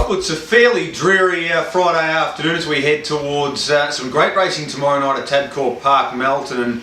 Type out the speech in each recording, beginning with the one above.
Right, well, it's a fairly dreary Friday afternoon as we head towards some great racing tomorrow night at Tabcorp Park, Melton, and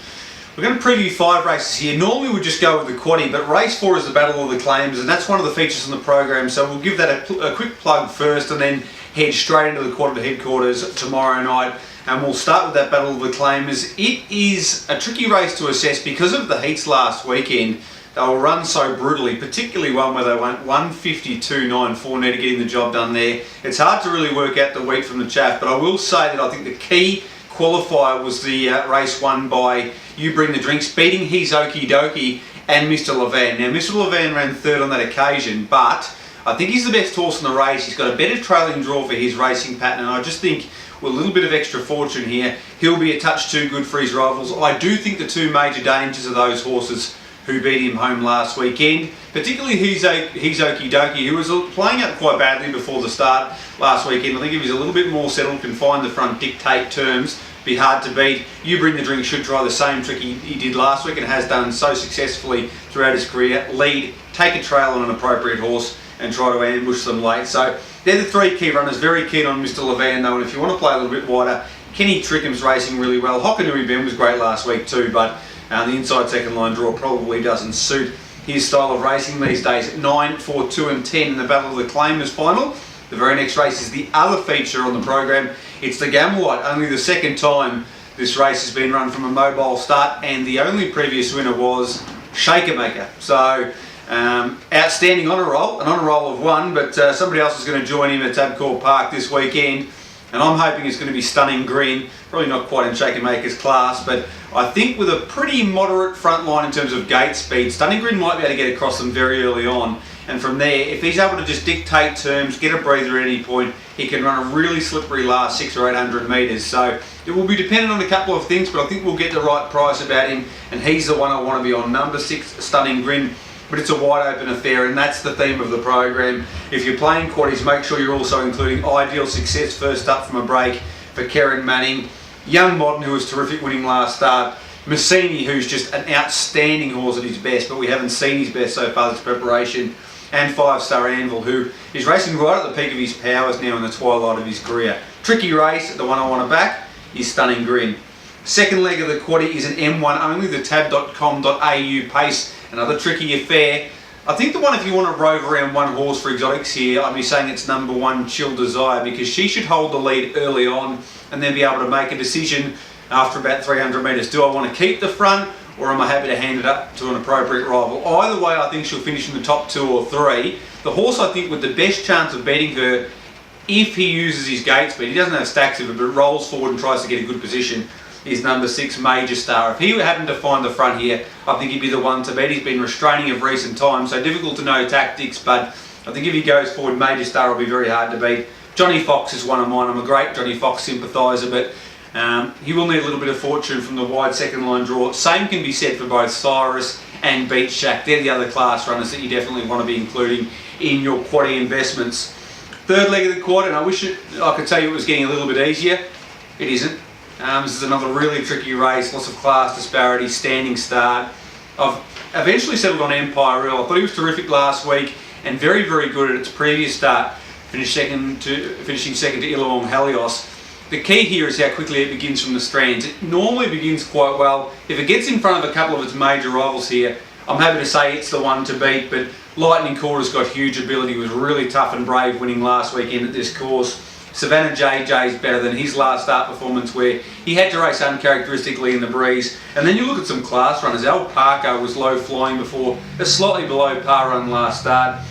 we're going to preview 5 races here. Normally we just go with the quaddie, but race 4 is the Battle of the Claims, and that's one of the features on the program, so we'll give that a quick plug first and then head straight into the quaddie headquarters tomorrow night. And we'll start with that Battle of the Claimers. It is a tricky race to assess because of the heats last weekend. They were run so brutally, particularly one where they went 152.94 near to getting the job done there. It's hard to really work out the wheat from the chaff, but I will say that I think the key qualifier was the race won by You Bring the Drinks, beating He's Okie Dokie and Mr. Levan. Now, Mr. Levan ran third on that occasion, but I think he's the best horse in the race. He's got a better trailing draw for his racing pattern, and I just think with a little bit of extra fortune here, he'll be a touch too good for his rivals. I do think the two major dangers are those horses who beat him home last weekend, particularly He's Okie Dokie, who was playing up quite badly before the start last weekend. I think if he's a little bit more settled, can find the front, dictate terms, be hard to beat. You Bring the Drink should try the same trick he did last week and has done so successfully throughout his career. Lead, take a trail on an appropriate horse and try to ambush them late. So they're the three key runners. Very keen on Mr. Levan though, and if you want to play a little bit wider, Kenny Trickham's racing really well. Hockanui Ben was great last week too, but the inside second line draw probably doesn't suit his style of racing these days. 9, 4, 2 and 10 in the Battle of the Claimers final. The very next race is the other feature on the program. It's the Gamblewhite, only the second time this race has been run from a mobile start, and the only previous winner was Shaker Maker. So outstanding honour roll, an honour roll of one, but somebody else is going to join him at Tabcorp Park this weekend, and I'm hoping it's going to be Stunning Green. Probably not quite in Shaker Maker's class, but I think with a pretty moderate front line in terms of gate speed, Stunning Green might be able to get across them very early on, and from there, if he's able to just dictate terms, get a breather at any point, he can run a really slippery last 600 or 800 metres. So it will be dependent on a couple of things, but I think we'll get the right price about him, and he's the one I want to be on. Number 6, Stunning Grin, but it's a wide open affair, and that's the theme of the program. If you're playing quaddies, make sure you're also including Ideal Success first up from a break for Karen Manning, Young Modern, who was terrific winning last start, Massini, who's just an outstanding horse at his best, but we haven't seen his best so far this preparation, and 5-Star Anvil, who is racing right at the peak of his powers now in the twilight of his career. Tricky race, the one I want to back is Stunning Grin. Second leg of the quaddie is an M1 only, the tab.com.au pace, another tricky affair. I think the one, if you want to rove around one horse for exotics here, I'd be saying it's number 1, Chill Desire, because she should hold the lead early on and then be able to make a decision after about 300 metres. Do I want to keep the front, or am I happy to hand it up to an appropriate rival? Either way, I think she'll finish in the top 2 or 3. The horse, I think, with the best chance of beating her, if he uses his gate speed, he doesn't have stacks of it, but rolls forward and tries to get a good position, is number 6, Major Star. If he happened to find the front here, I think he'd be the one to beat. He's been restraining of recent times, so difficult to know tactics, but I think if he goes forward, Major Star will be very hard to beat. Johnny Fox is one of mine. I'm a great Johnny Fox sympathiser, but he will need a little bit of fortune from the wide second line draw. Same can be said for both Cyrus and Beat Shack. They're the other class runners that you definitely want to be including in your quaddie investments. Third leg of the quad, and I wish I could tell you it was getting a little bit easier. It isn't. This is another really tricky race, lots of class disparity, standing start. I've eventually settled on Empire Earl. I thought he was terrific last week and very, very good at its previous start, finishing second to Illawong Helios. The key here is how quickly it begins from the strands. It normally begins quite well. If it gets in front of a couple of its major rivals here, I'm happy to say it's the one to beat, but Lightning Quarter's got huge ability, was really tough and brave winning last weekend at this course. Savannah JJ's better than his last start performance where he had to race uncharacteristically in the breeze. And then you look at some class runners. Al Parker was low flying before, a slightly below par run last start.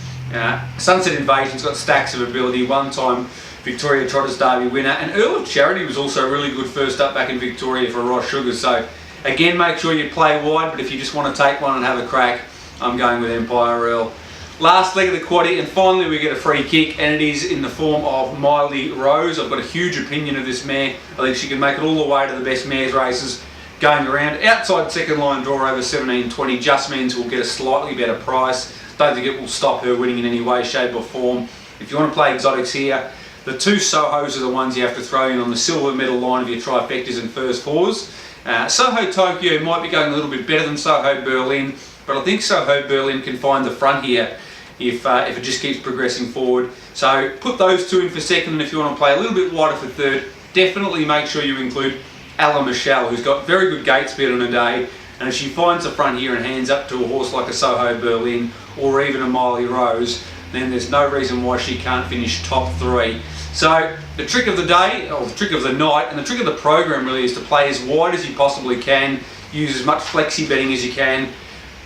Sunset Invasion's got stacks of ability, one-time Victoria Trotters Derby winner, and Earl of Charity was also really good first up back in Victoria for Ross Sugar. So again, make sure you play wide, but if you just want to take one and have a crack, I'm going with Empire Earl. Last leg of the quaddie, and finally we get a free kick, and it is in the form of Miley Rose. I've got a huge opinion of this mare. I think she can make it all the way to the best mares races going around. Outside second line draw over 17.20 just means we'll get a slightly better price. Don't think it will stop her winning in any way, shape or form. If you want to play exotics here, the 2 Sohos are the ones you have to throw in on the silver medal line of your trifectas and first 4s. Soho Tokyo might be going a little bit better than Soho Berlin, but I think Soho Berlin can find the front here. if it just keeps progressing forward. So put those two in for second, and if you want to play a little bit wider for third, definitely make sure you include Ella Michelle, who's got very good gate speed on a day, and if she finds the front here and hands up to a horse like a Soho Berlin or even a Miley Rose, then there's no reason why she can't finish top 3. So the trick of the day, or the trick of the night, and the trick of the program really is to play as wide as you possibly can, use as much flexi betting as you can.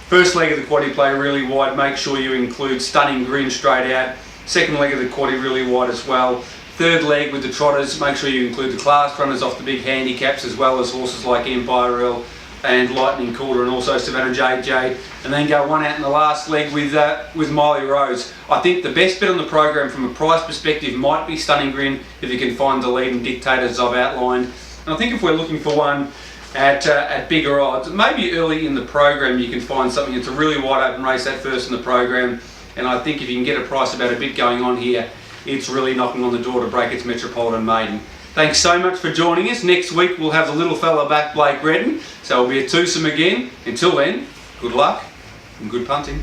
First leg of the quaddie, play really wide, make sure you include Stunning Grin straight out. Second leg of the quaddie, really wide as well. Third leg with the trotters, make sure you include the class runners off the big handicaps, as well as horses like Empire Earl and Lightning Calder, and also Savannah Jade, and then go one out in the last leg with Miley Rose. I think the best bet on the program from a price perspective might be Stunning Grin, if you can find the leading dictators I've outlined. And I think if we're looking for one at bigger odds, maybe early in the program you can find something that's a really wide open race at first in the program, and I think if you can get a price about a bit going on here, it's really knocking on the door to break its Metropolitan Maiden. Thanks so much for joining us. Next week we'll have the little fella back, Blake Redden, so it'll be a twosome again. Until then, good luck and good punting.